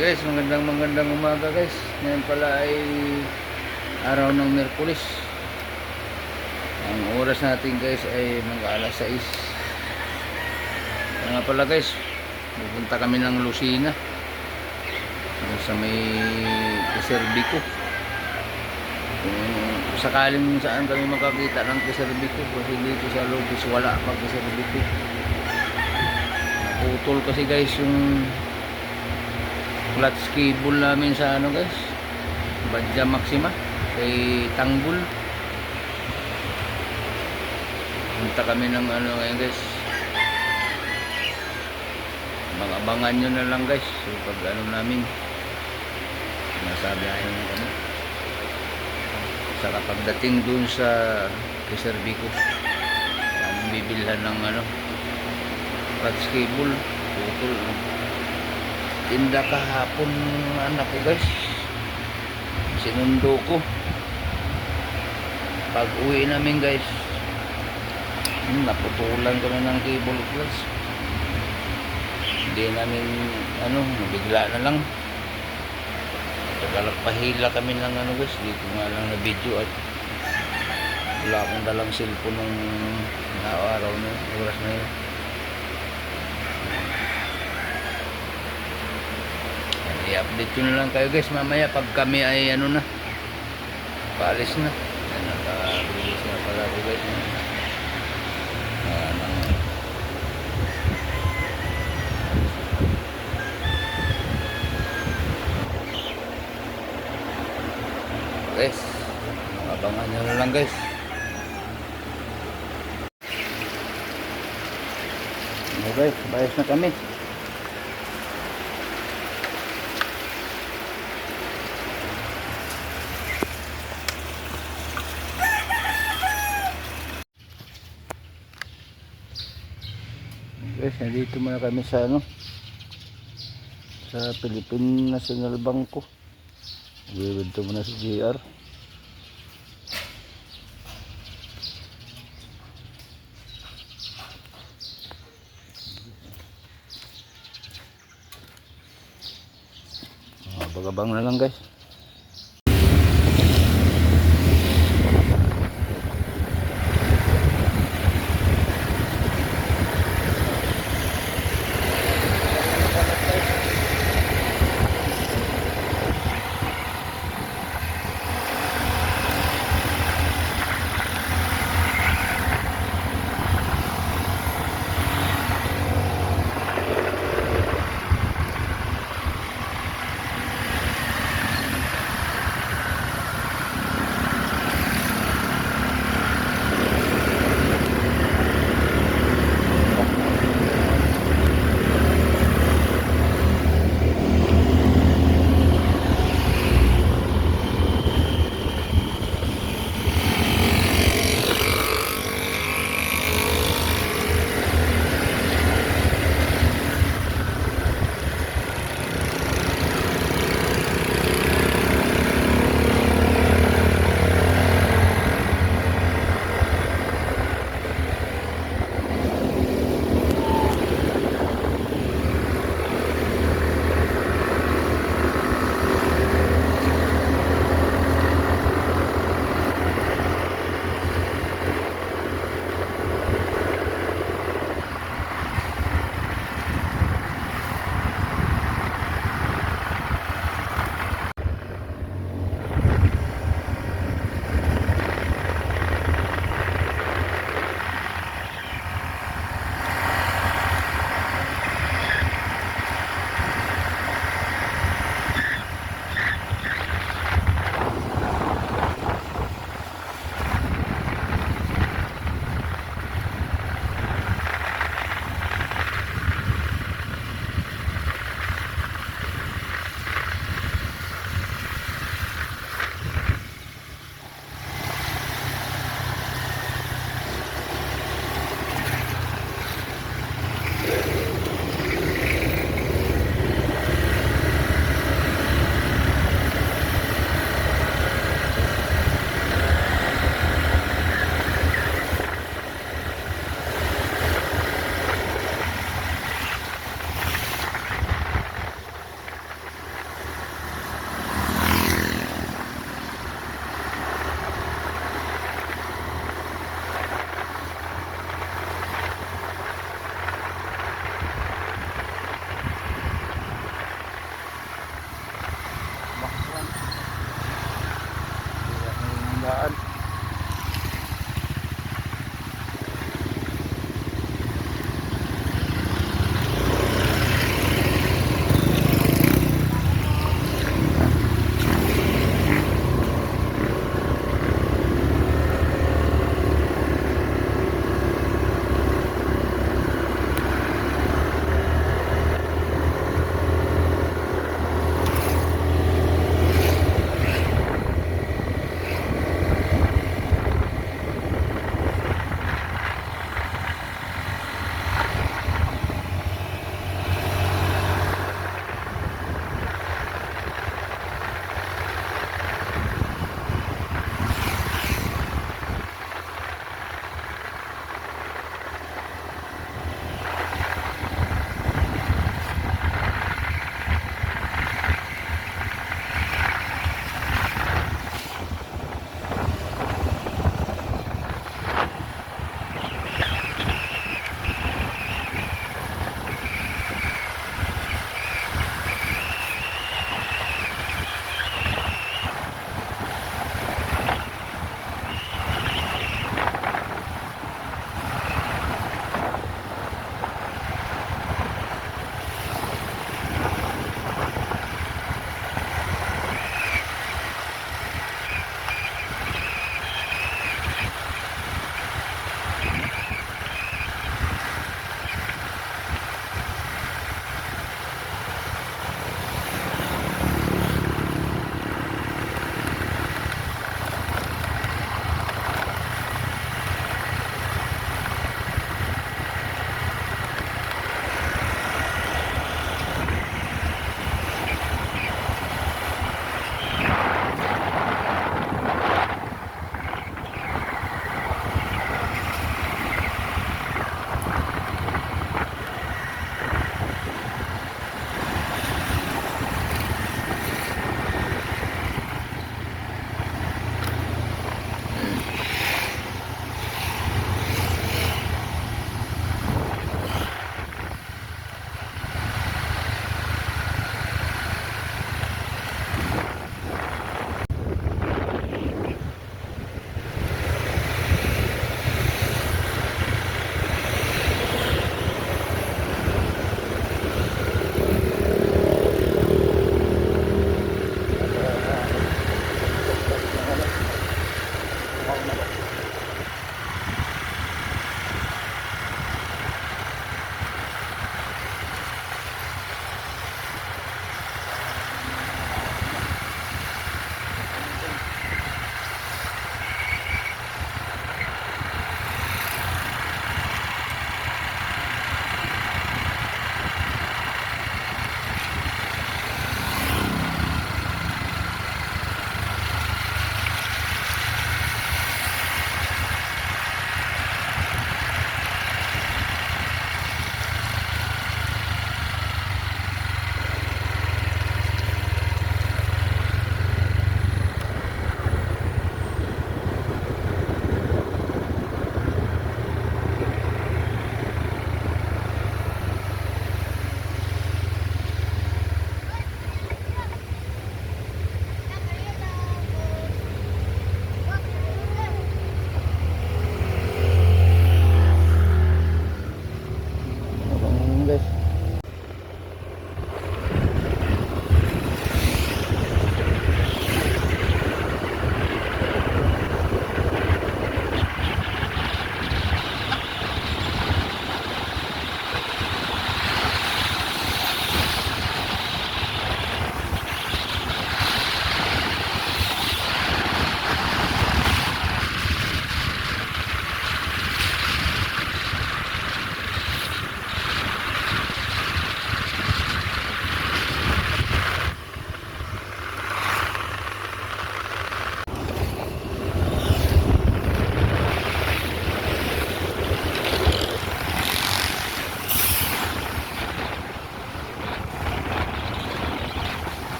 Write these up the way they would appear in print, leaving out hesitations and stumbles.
Guys, magandang umaga guys. Ngayon pala ay araw ng Miyerkules. Ang oras natin guys ay mag-alas 6. Kaya nga pala guys, pupunta kami ng Lucena sa may Kiserbico. Kung sakaling saan kami makakita ng Kiserbico, kasi dito sa Lopez wala pag Kiserbico. Naputol kasi guys yung clutch cable namin sa ano guys, Badja Maxima kay Tanggol. Punta kami ng ano ngayon guys, abangan nyo na lang guys. So pag ano namin, nasabihan nyo kami sa pagdating dun sa Kiserbico, ang bibilhan ng ano clutch cable, putol. Tinda kahapon anak ko guys, sinundo ko. Pag uwi namin guys, naputulan kami ng cable clutch. Hindi namin ano, nabigla na lang. Pahila kami ng ano guys, dito nga lang na video at wala akong dalang cellphone nung araw na oras na yun. I-update ko na lang kayo guys mamaya pag kami ay ano na, paalis na. Nakabilis na pala ko guys. Guys, abangan nyo na lang guys. Okay, bayas na kami. Guys, nandito muna kami sa ano, sa Philippine National Bank ko. Bibento muna sa JR. Bagabang na lang guys.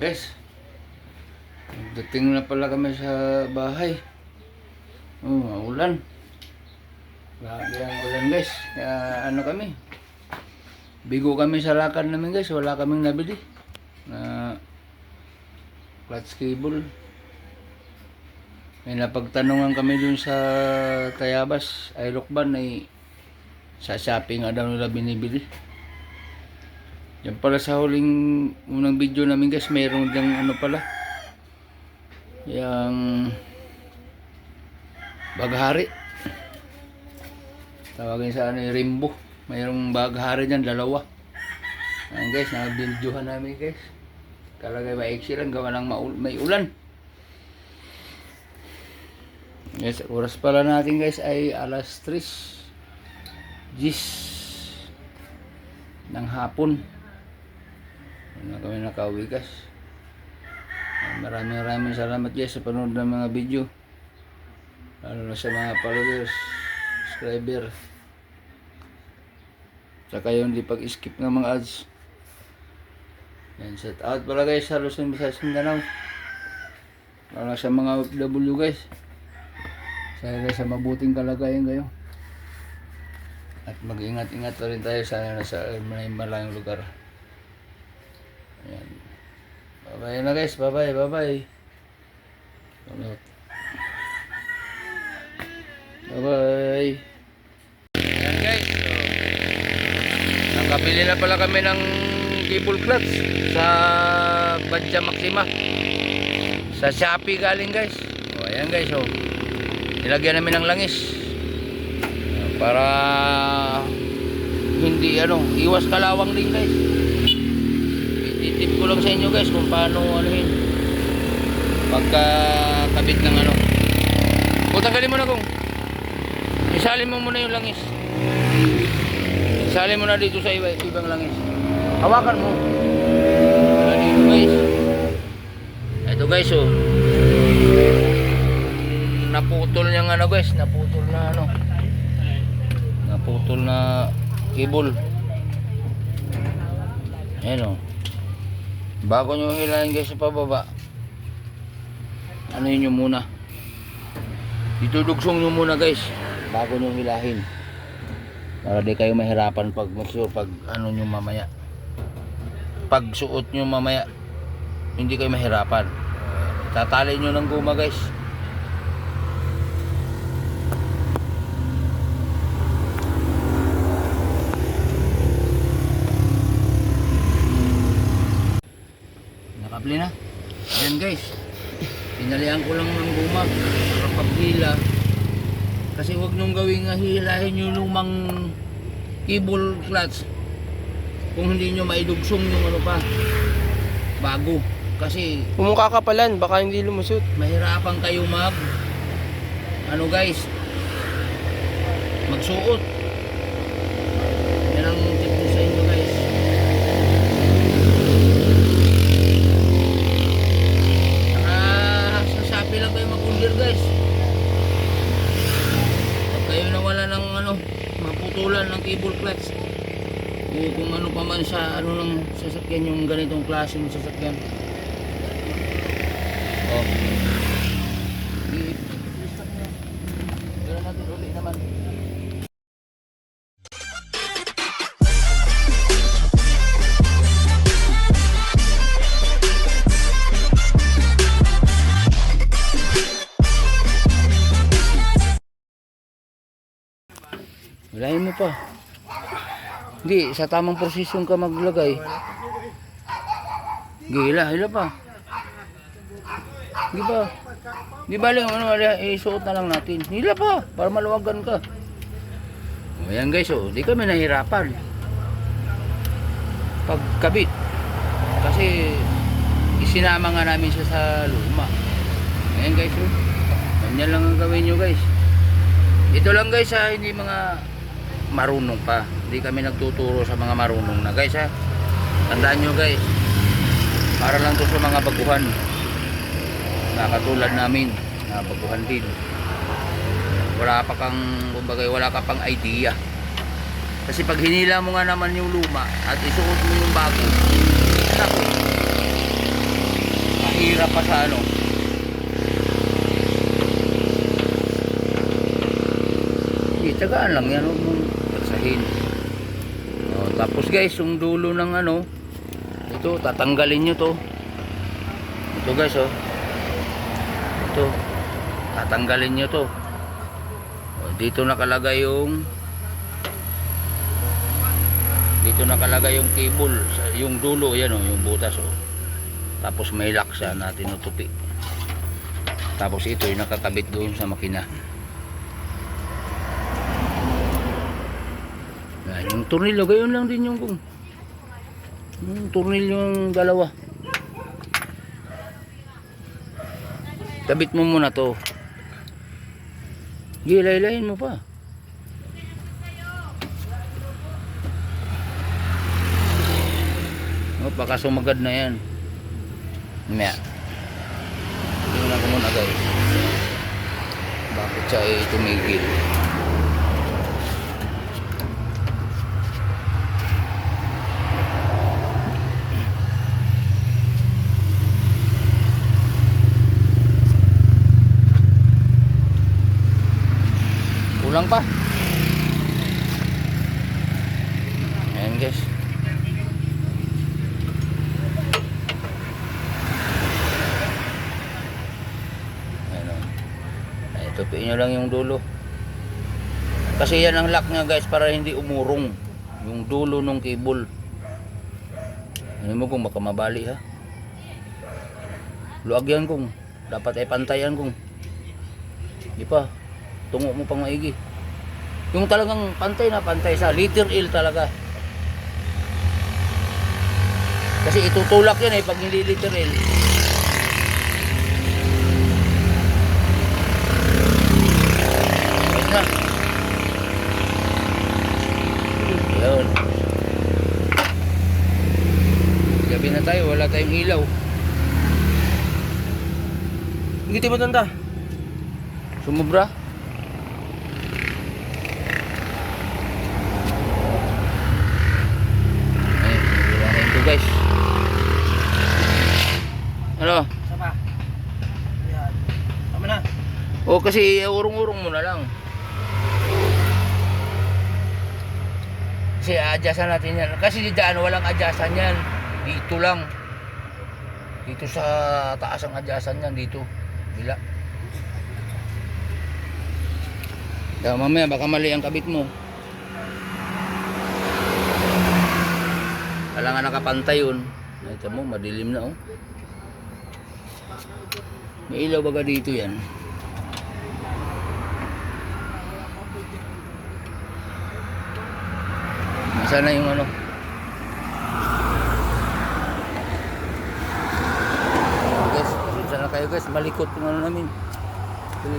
Guys, dating na pala kami sa bahay. Ulan. Grabe ang ulan guys. Kaya ano kami, bigo kami sa lakad namin guys. Wala kaming nabili na clutch cable. May napagtanungan kami dun sa Tayabas, Ailocban ay sa Shopee nga daw nila binibili. Yan pala sa huling unang video namin guys, mayroon diyang ano pala, yung baghari. Tawagin sa ano yung Rimbo. Mayroong baghari dyan, dalawa. Ayan guys, nabidyohan namin guys. Kalagay maiksi lang, gawa ng may ulan. Yes, oras pala natin guys ay alas 3:10 ng hapon. Na kami nakauwi guys. Maraming salamat guys sa panonood ng mga video. Lalo na sa mga followers, subscriber. Saka yung di pag-skip ng mga ads. Yan, shout out pala guys sa Luzon, Visayas, Mindanao. Lalo sa mga OFW guys. Sana sa mabuting kalagayan kayo. At mag-ingat-ingat pa rin tayo sana sa malayong lugar. Ayan. Bye-bye na guys. Bye-bye. Bye-bye. Bye-bye. Ayan guys. So, nakabili na pala kami ng cable clutch sa Badja Maxima. Sa Shopee galing guys. O ayan guys. So, nilagyan namin ng langis para hindi iwas kalawang din guys. Ititip ko lang sa inyo guys kung paano yun pagkakabit ng tanggalin mo na kung isalin mo muna yung langis, isalin mo na dito sa ibang langis, hawakan mo dito guys. Ito guys, naputol niyang guys, naputol na cable. Ayan bago nyo hilahin guys sa pababa, yun nyo muna, itudugsong nyo muna guys bago nyo hilahin, para di kayo mahirapan pag nyo mamaya, pag suot nyo mamaya hindi kayo mahirapan. Tatali nyo ng guma guys. Nakabli na. Ayan guys, pinalihan ko lang ng guma para paghila, kasi huwag nung gawing hilahin yung lumang cable clutch kung hindi nyo maidugsong yung bago, kasi Kakapalan, baka hindi lumusot. mahirapan kayo guys, magsuot. Yan ang tip ko sa inyo guys. Sa Shopee lang kayo mag-order guys. Pag kayo nawala ng maputulan ng cable clutch, o kung ano pa man sa ng sasakyan, yung ganitong klase ng sasakyan. Pero natin uli naman. Hilahin mo pa. Hindi, sa tamang posisyon ka maglagay. Hila pa. Di ba lang isuot na lang natin. Hila pa para maluwagan ka. Ayan guys, di kami nahirapan pagkabit, kasi isinama nga namin siya sa luma. Ayan guys, ganyan lang ang gawin nyo guys. Ito lang guys hindi mga marunong pa. Hindi kami nagtuturo sa mga marunong na guys Tandaan nyo guys, para lang to sa mga baguhan na katulad namin, na baguhan din. Wala ka pang idea. Kasi pag hinila mo nga naman yung luma at isuot mo yung bago, naku, mahirap pa sa ano. Tagaan lang yan, huwag mong pagsahin. Tapos guys, yung dulo ng ano, ito, tatanggalin nyo to. Ito guys, oh. Ito, tatanggalin nyo to. Dito nakalagay yung cable, yung dulo, yan oh, yung butas oh. Tapos may lock siya natin tupi. Tapos ito yung nakakabit doon sa makina. Yung tornilyo, gayon lang din yung tornilyo yung dalawa. Kabit mo muna to. Gilay-layin mo pa. Baka sumagad na yan. Maya. Tingnan ko muna guys. Bakit siya ay tumigil? Kulang pa. Ayan guys. Ayan o. Ay, tupiin nyo lang yung dulo. Kasi yan ang lock nya guys, para hindi umurong yung dulo ng cable. Ano mo kung baka mabali ha. Luag yan kung. Dapat ay pantayan kung. Di pa. Tungo mo pang maigi. Yung talagang pantay na pantay sa letter L talaga. Kasi itutulak yan pag hindi letter L. Ayun na. Ayun. Gabi na tayo, wala tayong ilaw. Hindi tayo matanda. Sumubra. Guys, ano? Sapa. Ayan. Tama na. O kasi urong-urong mo na lang. Kasi adjustan natin yan. Kasi dyan walang adjustan yan. Dito lang. Dito sa taas ang adjustan yan. Dito. Bila. Mamaya baka mali ang kabit mo. Kailangan nakapantay yun. Ito mo, madilim na oh. May ilaw baga dito yan. Nasaan na yung ano? Guys, pasensya na kayo guys. Malikot yung ano namin.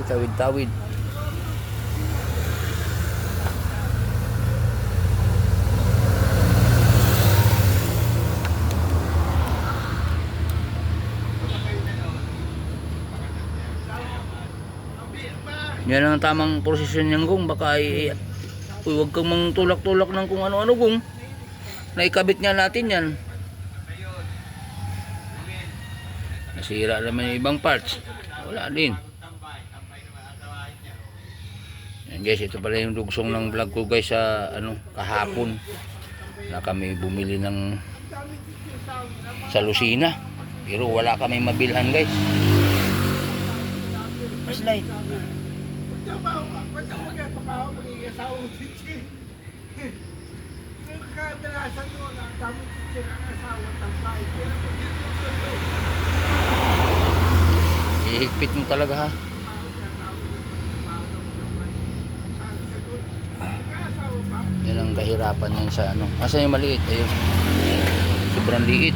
Tawid-tawid. Yan ang tamang prosesyon niyan kung baka huwag kang mangtulak-tulak ng kung ano-ano kung naikabit nga natin yan. Nasira naman yung ibang parts. Wala din. Yan guys, ito pala yung dugsong ng vlog ko guys sa ano kahapon na kami bumili ng sa Lucina. Pero wala kami mabilhan guys. Slide. Ihigpit mo talaga ha. Yan ang kahirapan yan sa ano. Asa yung maliit? Ayun. Sobrang liit.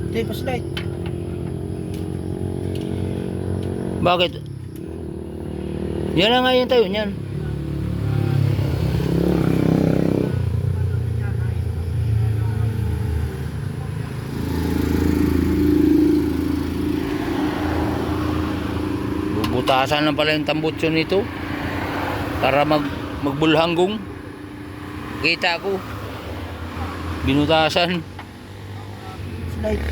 Tape slide. Bakit? Yan na nga yung tayo niyan. Bubutasan na pala yung tambutso nito para magbulhanggong. Kita ko. Binutasan. Slide.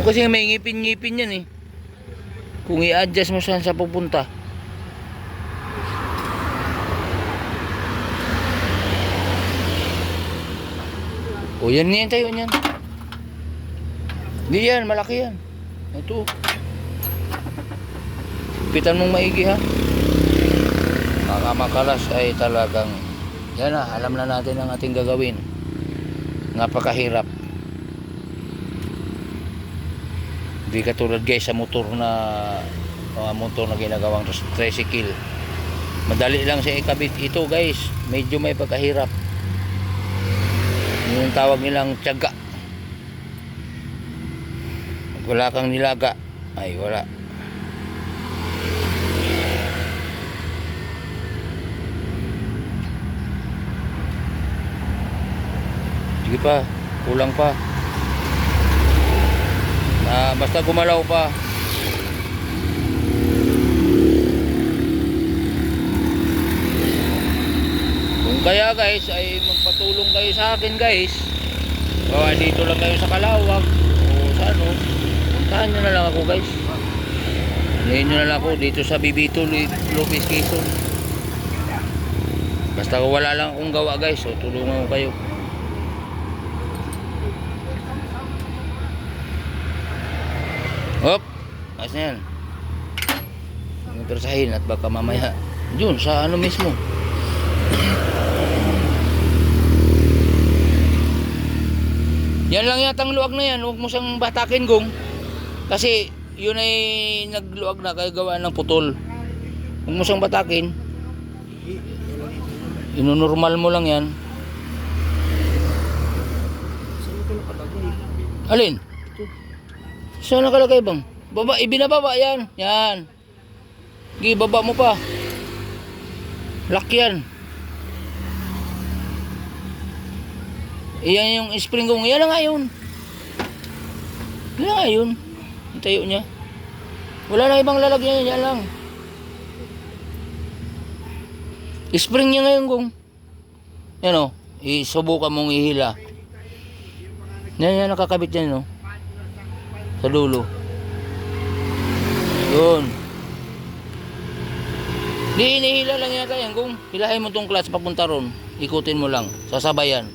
O kasi may ngipin-ngipin yan eh. Kung i-adjust mo saan sa pupunta. O yan yan tayo yan. Hindi yan, malaki yan. Ito. Pitan mong maigi ha. Mga makalas ay talagang yan na, alam na natin ang ating gagawin. Napakahirap. Hindi katulad guys sa motor na mga motor na ginagawang tricycle. Madali lang siya ikabit. Ito guys, medyo may pagkahirap. Yung tawag nilang tiyaga. Pag wala kang nilaga, ay wala. Sige pa, kulang pa. Basta gumalaw pa. Kung kaya guys ay magpatulong kayo sa akin guys, o dito lang kayo sa Calawag o sa ano, puntahan nyo na lang ako guys. Alayin nyo na lang ako dito sa Bibito, Lopez, Quezon. Basta wala lang akong gawa guys, so tulungan ko kayo. Hop, ayos na yan. Persahin at baka mamaya yun sa ano mismo. Yan lang yatang luwag na yan. Huwag mo siyang batakin gong, kasi yun ay nagluwag na kaya gawa ng putol. Huwag mo siyang batakin. Inunormal mo lang yan. Alin? Saan nakalagay bang? Baba, ibinababa yan. Yan. Sige, baba mo pa. Lock yan. Iyan yung spring kong. Yan na nga yun. Yan na nga yun. Yung tayo niya. Wala na ibang lalagyan. Yan lang. Spring niya ngayon kong. Yan o. Isubukan mong ihila. Yan nakakabit yan o. Sa dulo. Yun. Di inihila lang yata yan kung hilahin mo tong clutch papunta ron. Ikutin mo lang. Sasabayan.